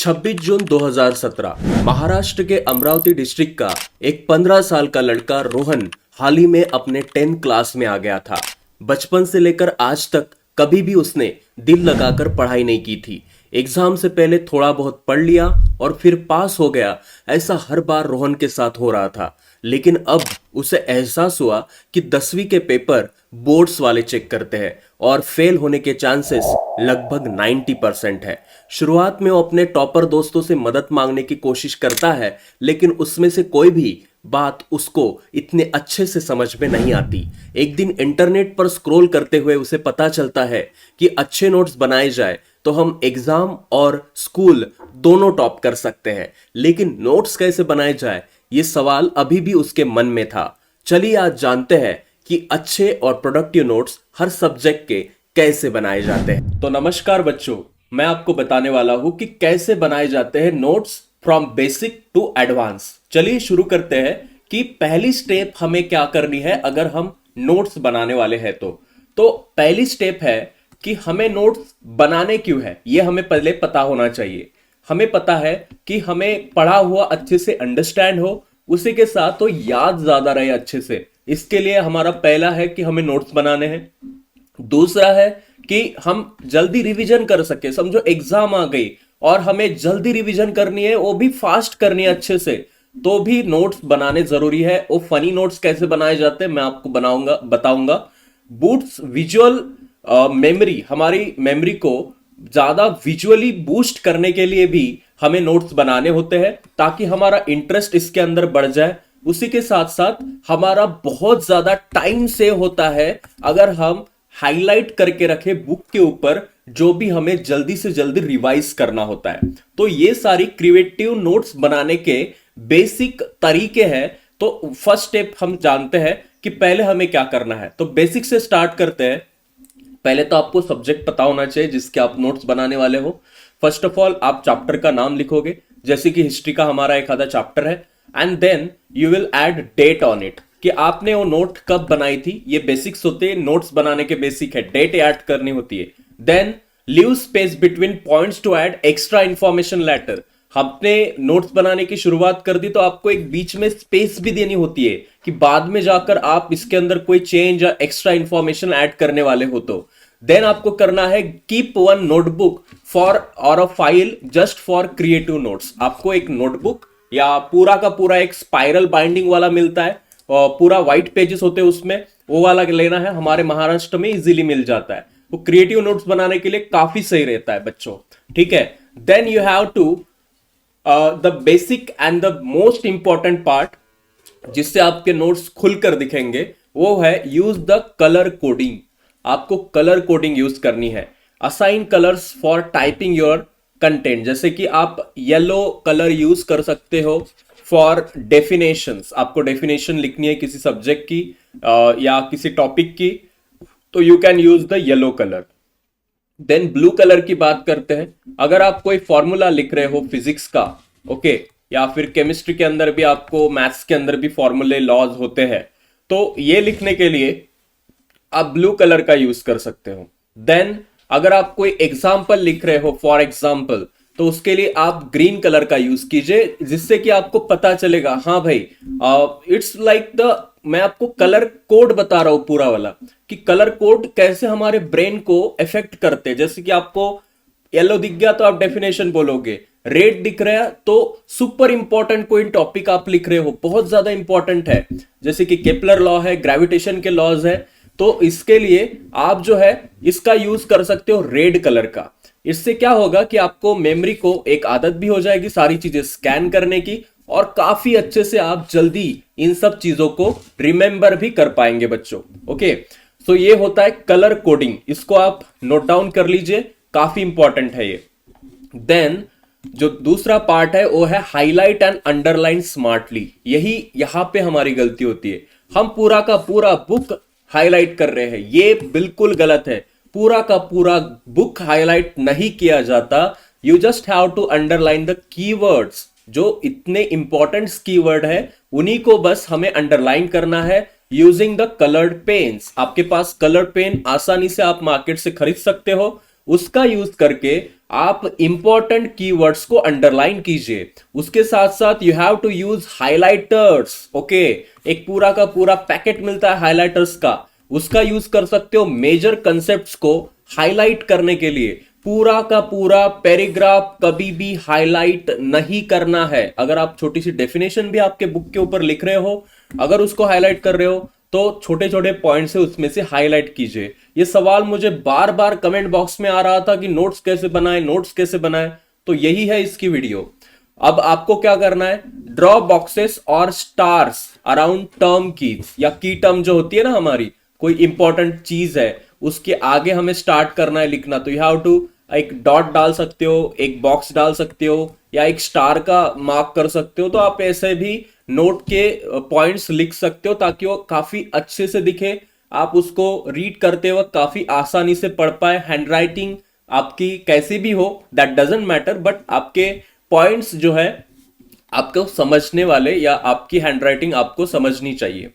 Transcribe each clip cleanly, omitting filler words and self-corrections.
26 जून 2017 महाराष्ट्र के अमरावती डिस्ट्रिक्ट का एक 15 साल का लड़का रोहन हाल ही में अपने 10th क्लास में आ गया था। बचपन से लेकर आज तक कभी भी उसने दिल लगाकर पढ़ाई नहीं की थी। एग्जाम से पहले थोड़ा बहुत पढ़ लिया और फिर पास हो गया, ऐसा हर बार रोहन के साथ हो रहा था। लेकिन अब उसे एहसास हुआ कि 10वीं के पेपर बोर्ड्स वाले चेक करते हैं और फेल होने के चांसेस लगभग 90% है। शुरुआत में वो अपने टॉपर दोस्तों से मदद मांगने की कोशिश करता है, लेकिन उसमें से कोई भी बात उसको इतने अच्छे से समझ में नहीं आती। एक दिन इंटरनेट पर स्क्रॉल करते हुए उसे पता चलता है कि अच्छे नोट्स बनाए जाए तो हम एग्जाम और स्कूल दोनों टॉप कर सकते हैं। लेकिन नोट्स कैसे बनाए जाए, ये सवाल अभी भी उसके मन में था। चलिए आज जानते हैं कि अच्छे और प्रोडक्टिव नोट्स हर सब्जेक्ट के कैसे बनाए जाते हैं। तो नमस्कार बच्चों, मैं आपको बताने वाला हूं कि कैसे बनाए जाते हैं notes from basic to advance. चलिए शुरू करते हैं कि पहली स्टेप हमें क्या करनी है अगर हम नोट्स बनाने वाले हैं। तो पहली स्टेप है कि हमें नोट्स बनाने क्यों है, ये हमें पहले पता होना चाहिए। हमें पता है कि हमें पढ़ा हुआ अच्छे से अंडरस्टैंड हो, उसी के साथ तो याद ज्यादा रहे अच्छे से। इसके लिए हमारा पहला है कि हमें नोट्स बनाने हैं। दूसरा है कि हम जल्दी रिवीजन कर सके। समझो एग्जाम आ गई और हमें जल्दी रिवीजन करनी है, वो भी फास्ट करनी है अच्छे से, तो भी नोट्स बनाने जरूरी है। वो फनी नोट्स कैसे बनाए जाते हैं मैं आपको बताऊंगा। बूट्स विजुअल मेमोरी, हमारी मेमोरी को ज्यादा विजुअली बूस्ट करने के लिए भी हमें नोट्स बनाने होते हैं, ताकि हमारा इंटरेस्ट इसके अंदर बढ़ जाए। उसी के साथ साथ हमारा बहुत ज्यादा टाइम सेव होता है अगर हम हाईलाइट करके रखे बुक के ऊपर जो भी हमें जल्दी से जल्दी रिवाइज करना होता है। तो ये सारी क्रिएटिव नोट्स बनाने के बेसिक तरीके हैं। तो फर्स्ट स्टेप हम जानते हैं कि पहले हमें क्या करना है। तो बेसिक से स्टार्ट करते हैं। पहले तो आपको सब्जेक्ट पता होना चाहिए जिसके आप नोट्स बनाने वाले हो। फर्स्ट ऑफ ऑल आप चैप्टर का नाम लिखोगे, जैसे कि हिस्ट्री का हमारा एक आधा चैप्टर है, and then you will add date on it कि आपने वो नोट कब बनाई थी। ये बेसिक्स होते हैं, नोट्स बनाने के बेसिक है, डेट ऐड करनी होती है। Then leave space between points to add extra information later. हमने नोट्स बनाने की शुरुआत कर दी तो आपको एक बीच में स्पेस भी देनी होती है कि बाद में जाकर आप इसके अंदर कोई चेंज या एक्स्ट्रा इंफॉर्मेशन ऐड करने वाले हो। तो देन आपको करना है कीप वन नोटबुक फॉर और a file just for creative notes. आपको एक नोटबुक या पूरा का पूरा एक स्पाइरल बाइंडिंग वाला मिलता है और पूरा व्हाइट पेजेस होते हैं उसमें, वो वाला लेना है। हमारे महाराष्ट्र में इजीली मिल जाता है। वो क्रिएटिव नोट्स बनाने के लिए काफी सही रहता है बच्चों, ठीक है। Then you have to the basic and the most important part जिससे आपके नोट्स खुलकर दिखेंगे, वो है यूज द कलर कोडिंग। आपको कलर कोडिंग यूज करनी है। Assign colours for typing your content, जैसे कि आप येलो कलर यूज कर सकते हो फॉर डेफिनेशंस। आपको डेफिनेशन लिखनी है किसी सब्जेक्ट की या किसी टॉपिक की, तो you can use the yellow colour. Then blue colour की बात करते हैं। अगर आप कोई फॉर्मूला लिख रहे हो फिजिक्स का, ओके, या फिर केमिस्ट्री के अंदर भी, आपको मैथ्स के अंदर भी फॉर्मूले लॉज होते हैं, तो ये लिखने के लिए आप ब्लू कलर का यूज कर सकते हो। देन अगर आप कोई एग्जाम्पल लिख रहे हो फॉर एग्जाम्पल, तो उसके लिए आप ग्रीन कलर का यूज कीजिए, जिससे कि आपको पता चलेगा हाँ भाई इट्स लाइक द, मैं आपको कलर कोड बता रहा हूं पूरा वाला, कि कलर कोड कैसे हमारे ब्रेन को इफेक्ट करते हैं। जैसे कि आपको येलो दिख गया तो आप डेफिनेशन बोलोगे, रेड दिख रहा है तो सुपर इंपॉर्टेंट कोई टॉपिक आप लिख रहे हो, बहुत ज्यादा इंपॉर्टेंट है, जैसे कि केपलर लॉ है, ग्रेविटेशन के लॉज है, तो इसके लिए आप जो है इसका यूज कर सकते हो रेड कलर का। इससे क्या होगा कि आपको मेमोरी को एक आदत भी हो जाएगी सारी चीजें स्कैन करने की, और काफी अच्छे से आप जल्दी इन सब चीजों को रिमेंबर भी कर पाएंगे बच्चों। ओके, सो ये होता है कलर कोडिंग, इसको आप नोट डाउन कर लीजिए, काफी इंपॉर्टेंट है ये। देन जो दूसरा पार्ट है वो है हाईलाइट एंड अंडरलाइन स्मार्टली। यही यहां पे हमारी गलती होती है, हम पूरा का पूरा बुक हाईलाइट कर रहे हैं, ये बिल्कुल गलत है। पूरा का पूरा बुक हाईलाइट नहीं किया जाता। You just have to underline the keywords, जो इतने इंपॉर्टेंट कीवर्ड है उन्हीं को बस हमें अंडरलाइन करना है यूजिंग द कलर्ड पेन्स। आपके पास कलर पेन आसानी से आप मार्केट से खरीद सकते हो, उसका यूज करके आप इंपॉर्टेंट कीवर्ड्स को अंडरलाइन कीजिए। उसके साथ साथ you have to use highlighters. Okay, एक पूरा का पूरा पैकेट मिलता है हाइलाइटर्स का, उसका यूज कर सकते हो मेजर कंसेप्ट्स को हाईलाइट करने के लिए। पूरा का पूरा पैराग्राफ कभी भी हाईलाइट नहीं करना है। अगर आप छोटी सी डेफिनेशन भी आपके बुक के ऊपर लिख रहे हो, अगर उसको हाईलाइट कर रहे हो तो छोटे छोटे पॉइंट से उसमें से हाईलाइट कीजिए। ये सवाल मुझे बार बार कमेंट बॉक्स में आ रहा था कि नोट्स कैसे बनाए, नोट्स कैसे बनाए, तो यही है इसकी वीडियो। अब आपको क्या करना है, ड्रॉ बॉक्सेस और स्टार्स अराउंड टर्म कीज, या की टर्म जो होती है ना हमारी, कोई इंपॉर्टेंट चीज है उसके आगे हमें स्टार्ट करना है लिखना, तो यू हैव टू एक डॉट डाल सकते हो, एक बॉक्स डाल सकते हो, या एक स्टार का मार्क कर सकते हो। तो आप ऐसे भी नोट के पॉइंट्स लिख सकते हो ताकि वो काफी अच्छे से दिखे, आप उसको रीड करते वक्त काफी आसानी से पढ़ पाए। हैंडराइटिंग आपकी कैसी भी हो दैट डजेंट मैटर, बट आपके पॉइंट्स जो है आपको समझने वाले, या आपकी हैंडराइटिंग आपको समझनी चाहिए।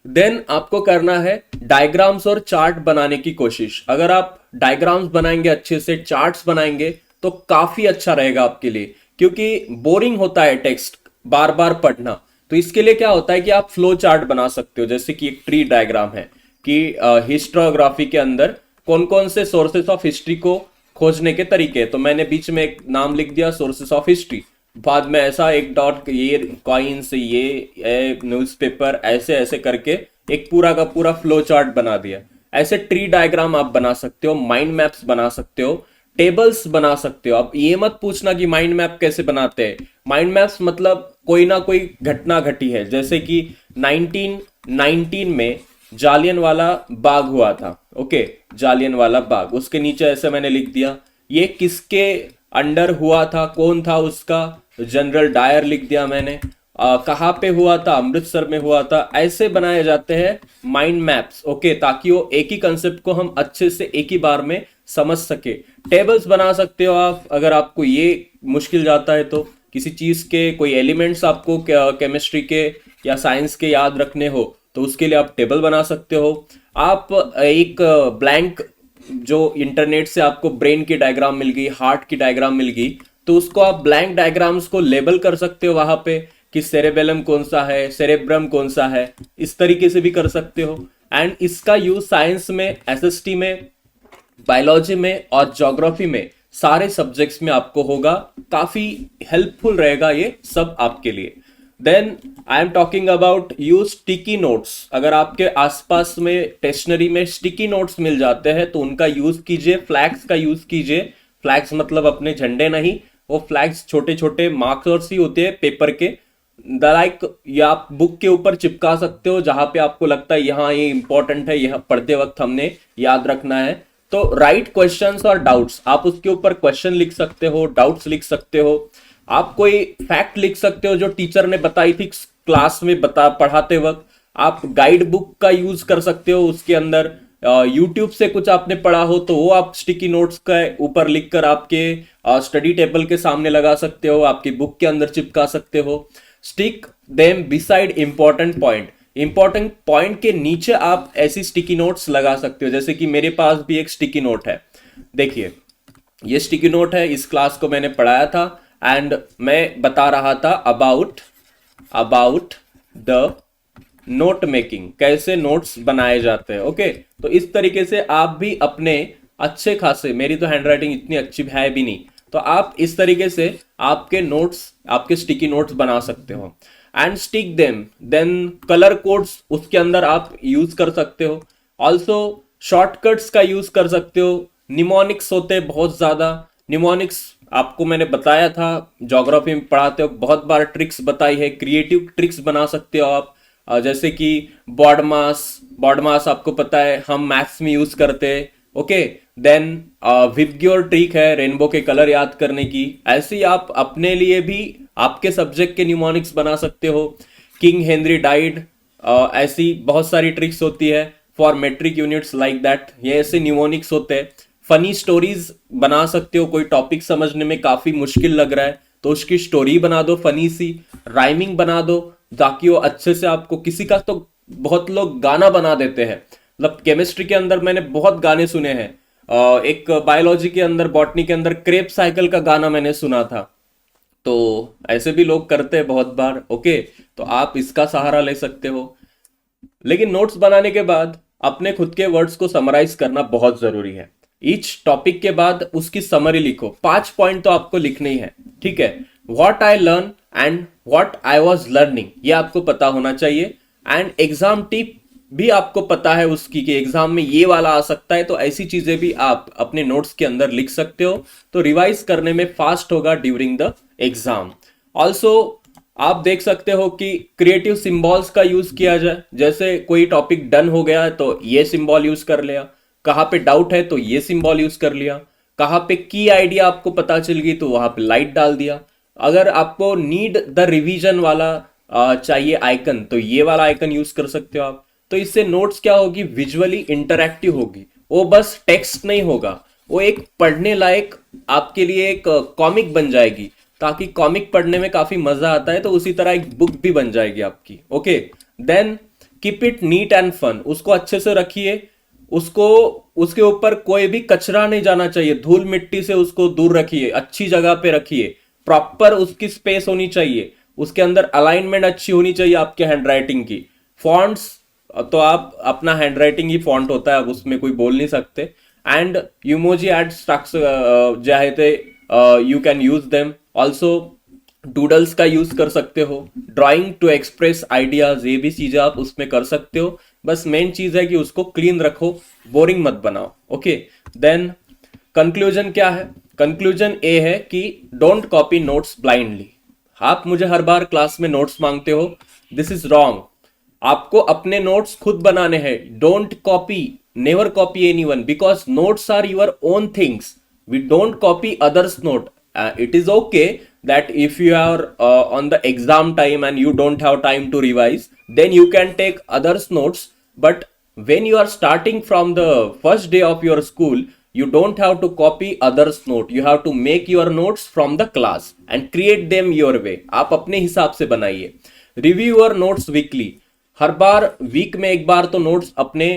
देन आपको करना है डायग्राम्स और चार्ट बनाने की कोशिश। अगर आप डायग्राम्स बनाएंगे अच्छे से, चार्ट्स बनाएंगे, तो काफी अच्छा रहेगा आपके लिए, क्योंकि बोरिंग होता है टेक्स्ट बार बार पढ़ना। तो इसके लिए क्या होता है कि आप फ्लो चार्ट बना सकते हो, जैसे कि एक ट्री डायग्राम है कि हिस्टोग्राफी के अंदर कौन कौन से सोर्सेस ऑफ हिस्ट्री को खोजने के तरीके। तो मैंने बीच में एक नाम लिख दिया सोर्सेस ऑफ हिस्ट्री, बाद में ऐसा एक डॉट, ये कॉइन्स, ये न्यूज़पेपर, ऐसे ऐसे करके एक पूरा का पूरा फ्लो चार्ट बना दिया। ऐसे ट्री डायग्राम आप बना सकते हो, माइंड मैप्स बना सकते हो, टेबल्स बना सकते हो। अब ये मत पूछना कि माइंड मैप कैसे बनाते हैं। माइंड मैप्स मतलब कोई ना कोई घटना घटी है, जैसे कि 1919 में जालियनवाला बाग हुआ था। ओके, जालियनवाला बाग, उसके नीचे ऐसे मैंने लिख दिया ये किसके अंडर हुआ था, कौन था उसका, जनरल डायर लिख दिया मैंने। कहाँ पे हुआ था, अमृतसर में हुआ था। ऐसे बनाए जाते हैं माइंड मैप्स। ओके, ताकि वो एक ही कंसेप्ट को हम अच्छे से एक ही बार में समझ सके। टेबल्स बना सकते हो आप, अगर आपको ये मुश्किल जाता है तो। किसी चीज के कोई एलिमेंट्स आपको केमिस्ट्री के या साइंस के याद रखने हो तो उसके लिए आप टेबल बना सकते हो। आप एक ब्लैंक, जो इंटरनेट से आपको ब्रेन की डायग्राम मिल गई, हार्ट की डायग्राम मिल गई, तो उसको आप ब्लैंक डायग्राम्स को लेबल कर सकते हो वहां पे कि सेरेबेलम कौन सा है, सेरेब्रम कौन सा है, इस तरीके से भी कर सकते हो। एंड इसका यूज साइंस में, एसएसटी में, बायोलॉजी में और ज्योग्राफी में, सारे सब्जेक्ट्स में आपको होगा। काफी हेल्पफुल रहेगा ये सब आपके लिए। Then I am talking about use sticky notes. अगर आपके आसपास में स्टेशनरी में स्टिकी नोट्स मिल जाते हैं तो उनका यूज कीजिए, फ्लैग्स का यूज कीजिए। फ्लैग्स मतलब अपने झंडे नहीं, वो फ्लैग्स छोटे छोटे मार्कर्स ही होते हैं पेपर के, लाइक या आप बुक के ऊपर चिपका सकते हो जहां पे आपको लगता है यहाँ ये इंपॉर्टेंट है, यह पढ़ते वक्त हमने याद रखना है। तो राइट क्वेश्चंस और डाउट्स, आप उसके ऊपर क्वेश्चन लिख सकते हो, डाउट्स लिख सकते हो। आप कोई फैक्ट लिख सकते हो जो टीचर ने बताई थी क्लास में पढ़ाते वक्त। आप गाइड बुक का यूज कर सकते हो, उसके अंदर यूट्यूब से कुछ आपने पढ़ा हो तो वो आप स्टिकी नोट्स के ऊपर लिखकर आपके स्टडी टेबल के सामने लगा सकते हो, आपकी बुक के अंदर चिपका सकते हो। Stick them beside important point. Important point के नीचे आप ऐसी स्टिकी नोट्स लगा सकते हो, जैसे कि मेरे पास भी एक स्टिकी नोट है। देखिए, ये स्टिकी नोट है, इस क्लास को मैंने पढ़ाया था एंड मैं बता रहा था अबाउट द नोट मेकिंग, कैसे नोट्स बनाए जाते हैं। ओके, तो इस तरीके से आप भी अपने अच्छे खासे, मेरी तो हैंडराइटिंग इतनी अच्छी है भी नहीं, तो आप इस तरीके से आपके नोट्स, आपके स्टिकी नोट्स बना सकते हो। And stick them. Then colour codes उसके अंदर आप यूज कर सकते हो। ऑल्सो शॉर्टकट्स का यूज कर सकते हो। निमोनिक्स होते हैं बहुत ज्यादा, निमोनिक्स आपको मैंने बताया था ज्योग्राफी में पढ़ाते हो, बहुत बार ट्रिक्स बताई है, क्रिएटिव ट्रिक्स बना सकते हो आप। जैसे कि बॉडमास आपको पता है हम मैथ्स में यूज करते हैं। ओके, देन विबग्योर ट्रिक है रेनबो के कलर याद करने की। ऐसे ही आप अपने लिए भी आपके सब्जेक्ट के न्यूमोनिक्स बना सकते हो। किंग हेनरी डाइड, ऐसी बहुत सारी ट्रिक्स होती है for metric units like that, ये ऐसे न्यूमोनिक्स होते हैं। फनी स्टोरीज बना सकते हो, कोई टॉपिक समझने में काफी मुश्किल लग रहा है तो उसकी स्टोरी बना दो फनी सी, राइमिंग बना दो ताकि वो अच्छे से आपको, किसी का तो बहुत लोग गाना बना देते हैं, मतलब केमिस्ट्री के अंदर मैंने बहुत गाने सुने हैं, एक बायोलॉजी के अंदर, बॉटनी के अंदर क्रेप साइकिल का गाना मैंने सुना था। तो ऐसे भी लोग करते हैं बहुत बार। ओके, तो आप इसका सहारा ले सकते हो। लेकिन नोट्स बनाने के बाद अपने खुद के वर्ड्स को समराइज करना बहुत जरूरी है। ईच टॉपिक के बाद उसकी समरी लिखो, 5 पॉइंट तो आपको लिखने ही है। ठीक है, what I learn and what I was learning, ये आपको पता होना चाहिए। एंड एग्जाम टिप भी आपको पता है उसकी, कि एग्जाम में ये वाला आ सकता है, तो ऐसी चीजें भी आप अपने नोट्स के अंदर लिख सकते हो, तो रिवाइज करने में फास्ट होगा ड्यूरिंग द एग्जाम। ऑल्सो आप देख सकते हो कि क्रिएटिव सिंबल्स का यूज किया जाए। जैसे कोई टॉपिक डन हो गया है तो ये सिंबल यूज कर लिया, कहाँ पे डाउट है तो ये सिंबल यूज कर लिया, कहाँ पे की आइडिया आपको पता चल गई तो वहां पे लाइट डाल दिया। अगर आपको नीड द रिवीजन वाला चाहिए आइकन, तो ये वाला आइकन यूज कर सकते हो आप। तो इससे नोट्स क्या होगी, विजुअली इंटरैक्टिव होगी। वो बस टेक्स्ट नहीं होगा, वो एक पढ़ने लायक आपके लिए एक कॉमिक बन जाएगी, ताकि कॉमिक पढ़ने में काफी मजा आता है, तो उसी तरह एक बुक भी बन जाएगी आपकी। Okay, then keep it neat and fun, उसको अच्छे से रखिए। उसको, उसके ऊपर कोई भी कचरा नहीं जाना चाहिए, धूल मिट्टी से उसको दूर रखिए, अच्छी जगह पे रखिए, प्रॉपर उसकी स्पेस होनी चाहिए, उसके अंदर अलाइनमेंट अच्छी होनी चाहिए आपके हैंडराइटिंग की। फॉन्ट्स, तो आप अपना हैंडराइटिंग ही फॉन्ट होता है, अब उसमें कोई बोल नहीं सकते। एंड इमोजी एड स्ट्रक्चर चाहे you can use them. Also doodles का यूज कर सकते हो, ड्राइंग टू एक्सप्रेस आइडियाज, ये भी चीजें आप उसमें कर सकते हो। बस मेन चीज है कि उसको क्लीन रखो, बोरिंग मत बनाओ। ओके, देन कंक्लूजन क्या है? कंक्लूजन ए है कि डोंट कॉपी नोट्स ब्लाइंडली। आप मुझे हर बार क्लास में नोट्स मांगते हो, दिस इज रॉन्ग। आपको अपने नोट्स खुद बनाने हैं। Don't copy, never copy anyone, because notes are your own things. We don't copy others note. It is okay that if you are on the exam time and you don't have time to revise, then you can take others notes. But when you are starting from the first day of your school, you don't have to copy others note. You have to make your notes from the class and create them your way. आप अपने हिसाब से बनाइए। Review your notes weekly. हर बार week में एक बार तो नोट्स अपने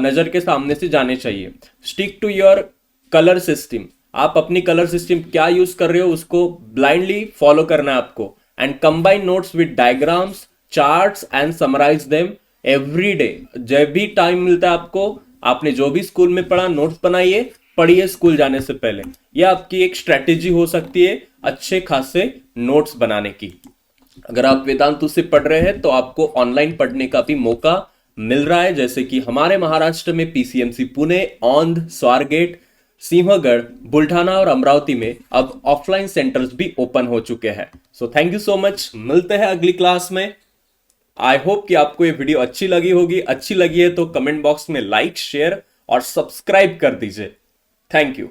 नजर के सामने से जाने चाहिए। Stick to your colour system, आप अपनी कलर सिस्टम क्या यूज कर रहे हो उसको ब्लाइंडली फॉलो करना है आपको। And combine notes with diagrams, charts and summarise them every day. जब भी टाइम मिलता है आपको, आपने जो भी स्कूल में पढ़ा, नोट्स बनाइए, पढ़िए स्कूल जाने से पहले। यह आपकी एक स्ट्रेटेजी हो सकती है अच्छे खासे नोट्स बनाने की। अगर आप वेदांतु से पढ़ रहे हैं तो आपको ऑनलाइन पढ़ने का भी मौका मिल रहा है, जैसे कि हमारे महाराष्ट्र में पीसीएमसी पुणे, औंध, स्वारगेट, सिंहगढ़, बुल्ढाना और अमरावती में अब ऑफलाइन सेंटर्स भी ओपन हो चुके हैं। So thank you so much, मिलते हैं अगली क्लास में। आई होप कि आपको ये वीडियो अच्छी लगी होगी। अच्छी लगी है तो कमेंट बॉक्स में लाइक, शेयर और सब्सक्राइब कर दीजिए। Thank you.